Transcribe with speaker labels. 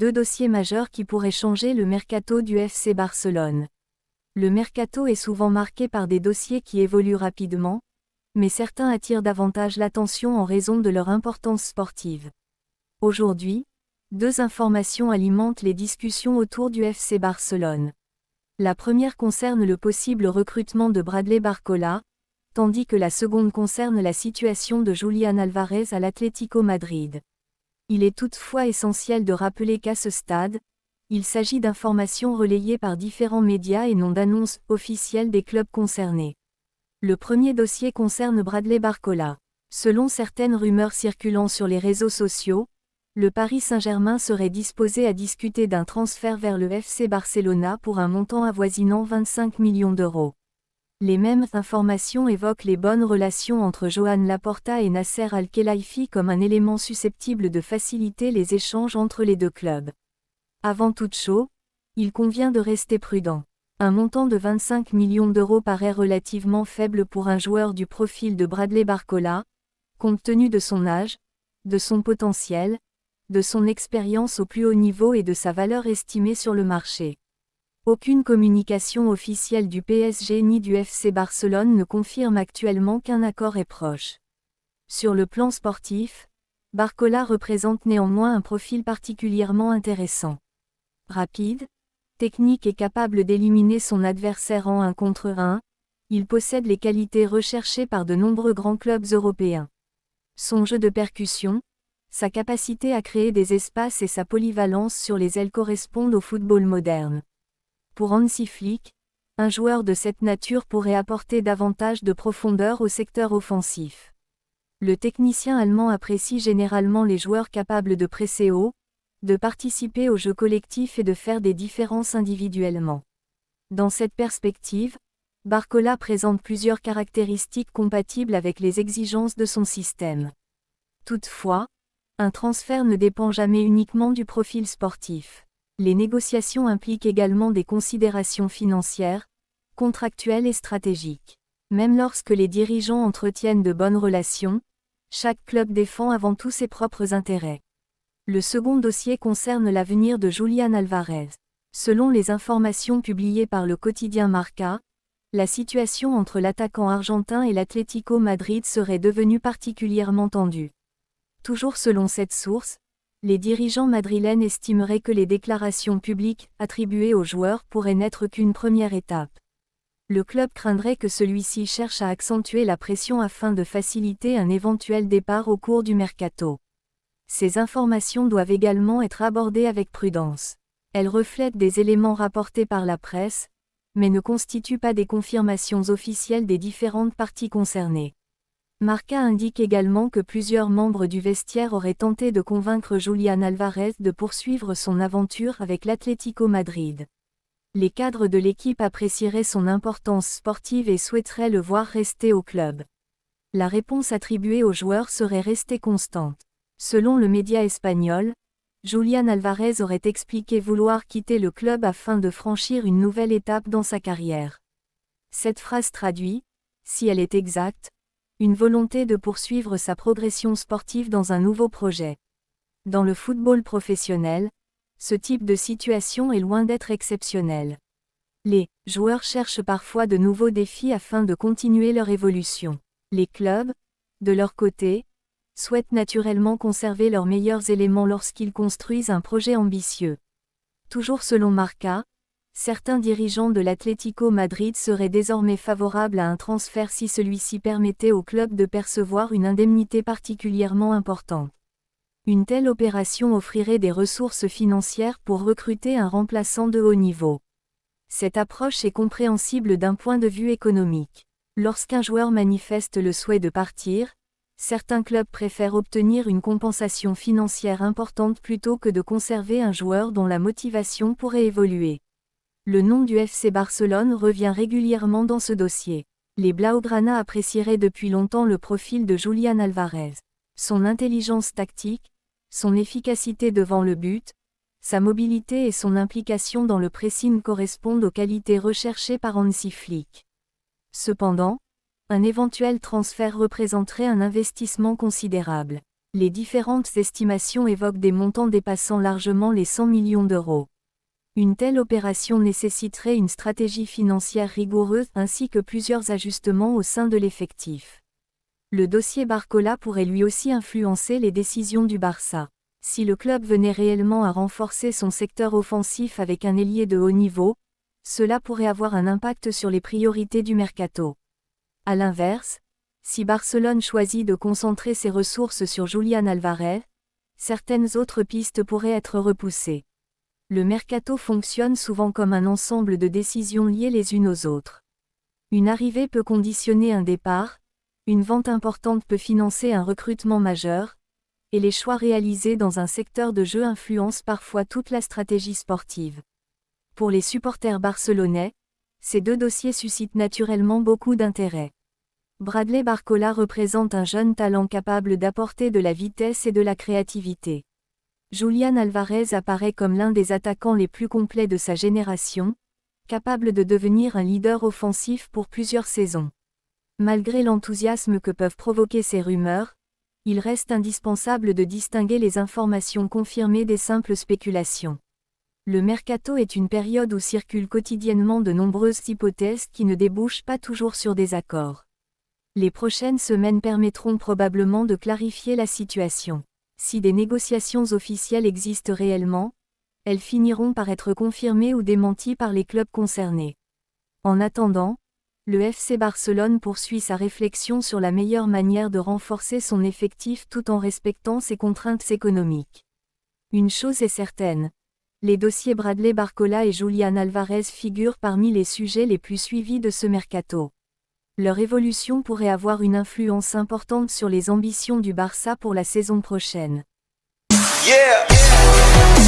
Speaker 1: deux dossiers majeurs qui pourraient changer le mercato du FC Barcelone. Le mercato est souvent marqué par des dossiers qui évoluent rapidement, mais certains attirent davantage l'attention en raison de leur importance sportive. Aujourd'hui, deux informations alimentent les discussions autour du FC Barcelone. La première concerne le possible recrutement de Bradley Barcola, tandis que la seconde concerne la situation de Julián Álvarez à l'Atlético Madrid. Il est toutefois essentiel de rappeler qu'à ce stade, il s'agit d'informations relayées par différents médias et non d'annonces officielles des clubs concernés. Le premier dossier concerne Bradley Barcola. Selon certaines rumeurs circulant sur les réseaux sociaux, le Paris Saint-Germain serait disposé à discuter d'un transfert vers le FC Barcelona pour un montant avoisinant 25 millions d'euros. Les mêmes informations évoquent les bonnes relations entre Joan Laporta et Nasser Al-Khelaifi comme un élément susceptible de faciliter les échanges entre les deux clubs. Avant toute chose, il convient de rester prudent. Un montant de 25 millions d'euros paraît relativement faible pour un joueur du profil de Bradley Barcola, compte tenu de son âge, de son potentiel, de son expérience au plus haut niveau et de sa valeur estimée sur le marché. Aucune communication officielle du PSG ni du FC Barcelone ne confirme actuellement qu'un accord est proche. Sur le plan sportif, Barcola représente néanmoins un profil particulièrement intéressant. Rapide, technique et capable d'éliminer son adversaire en 1 contre 1, il possède les qualités recherchées par de nombreux grands clubs européens. Son jeu de percussion, sa capacité à créer des espaces et sa polyvalence sur les ailes correspondent au football moderne. Pour Hansi Flick, un joueur de cette nature pourrait apporter davantage de profondeur au secteur offensif. Le technicien allemand apprécie généralement les joueurs capables de presser haut, de participer au jeu collectif et de faire des différences individuellement. Dans cette perspective, Barcola présente plusieurs caractéristiques compatibles avec les exigences de son système. Toutefois, un transfert ne dépend jamais uniquement du profil sportif. Les négociations impliquent également des considérations financières, contractuelles et stratégiques. Même lorsque les dirigeants entretiennent de bonnes relations, chaque club défend avant tout ses propres intérêts. Le second dossier concerne l'avenir de Julián Álvarez. Selon les informations publiées par le quotidien Marca, la situation entre l'attaquant argentin et l'Atlético Madrid serait devenue particulièrement tendue. Toujours selon cette source, les dirigeants madrilènes estimeraient que les déclarations publiques attribuées au joueur pourraient n'être qu'une première étape. Le club craindrait que celui-ci cherche à accentuer la pression afin de faciliter un éventuel départ au cours du mercato. Ces informations doivent également être abordées avec prudence. Elles reflètent des éléments rapportés par la presse, mais ne constituent pas des confirmations officielles des différentes parties concernées. Marca indique également que plusieurs membres du vestiaire auraient tenté de convaincre Julián Álvarez de poursuivre son aventure avec l'Atlético Madrid. Les cadres de l'équipe apprécieraient son importance sportive et souhaiteraient le voir rester au club. La réponse attribuée au joueur serait restée constante. Selon le média espagnol, Julián Álvarez aurait expliqué vouloir quitter le club afin de franchir une nouvelle étape dans sa carrière. Cette phrase traduit, si elle est exacte, une volonté de poursuivre sa progression sportive dans un nouveau projet. Dans le football professionnel, ce type de situation est loin d'être exceptionnel. Les joueurs cherchent parfois de nouveaux défis afin de continuer leur évolution. Les clubs, de leur côté, souhaitent naturellement conserver leurs meilleurs éléments lorsqu'ils construisent un projet ambitieux. Toujours selon Marca, certains dirigeants de l'Atlético Madrid seraient désormais favorables à un transfert si celui-ci permettait au club de percevoir une indemnité particulièrement importante. Une telle opération offrirait des ressources financières pour recruter un remplaçant de haut niveau. Cette approche est compréhensible d'un point de vue économique. Lorsqu'un joueur manifeste le souhait de partir, certains clubs préfèrent obtenir une compensation financière importante plutôt que de conserver un joueur dont la motivation pourrait évoluer. Le nom du FC Barcelone revient régulièrement dans ce dossier. Les Blaugrana apprécieraient depuis longtemps le profil de Julián Álvarez. Son intelligence tactique, son efficacité devant le but, sa mobilité et son implication dans le pressing correspondent aux qualités recherchées par Hansi Flick. Cependant, un éventuel transfert représenterait un investissement considérable. Les différentes estimations évoquent des montants dépassant largement les 100 millions d'euros. Une telle opération nécessiterait une stratégie financière rigoureuse ainsi que plusieurs ajustements au sein de l'effectif. Le dossier Barcola pourrait lui aussi influencer les décisions du Barça. Si le club venait réellement à renforcer son secteur offensif avec un ailier de haut niveau, cela pourrait avoir un impact sur les priorités du mercato. A l'inverse, si Barcelone choisit de concentrer ses ressources sur Julián Álvarez, certaines autres pistes pourraient être repoussées. Le mercato fonctionne souvent comme un ensemble de décisions liées les unes aux autres. Une arrivée peut conditionner un départ, une vente importante peut financer un recrutement majeur, et les choix réalisés dans un secteur de jeu influencent parfois toute la stratégie sportive. Pour les supporters barcelonais, ces deux dossiers suscitent naturellement beaucoup d'intérêt. Bradley Barcola représente un jeune talent capable d'apporter de la vitesse et de la créativité. Julián Álvarez apparaît comme l'un des attaquants les plus complets de sa génération, capable de devenir un leader offensif pour plusieurs saisons. Malgré l'enthousiasme que peuvent provoquer ces rumeurs, il reste indispensable de distinguer les informations confirmées des simples spéculations. Le mercato est une période où circulent quotidiennement de nombreuses hypothèses qui ne débouchent pas toujours sur des accords. Les prochaines semaines permettront probablement de clarifier la situation. Si des négociations officielles existent réellement, elles finiront par être confirmées ou démenties par les clubs concernés. En attendant, le FC Barcelone poursuit sa réflexion sur la meilleure manière de renforcer son effectif tout en respectant ses contraintes économiques. Une chose est certaine, les dossiers Bradley Barcola et Julián Álvarez figurent parmi les sujets les plus suivis de ce mercato. Leur évolution pourrait avoir une influence importante sur les ambitions du Barça pour la saison prochaine. Yeah.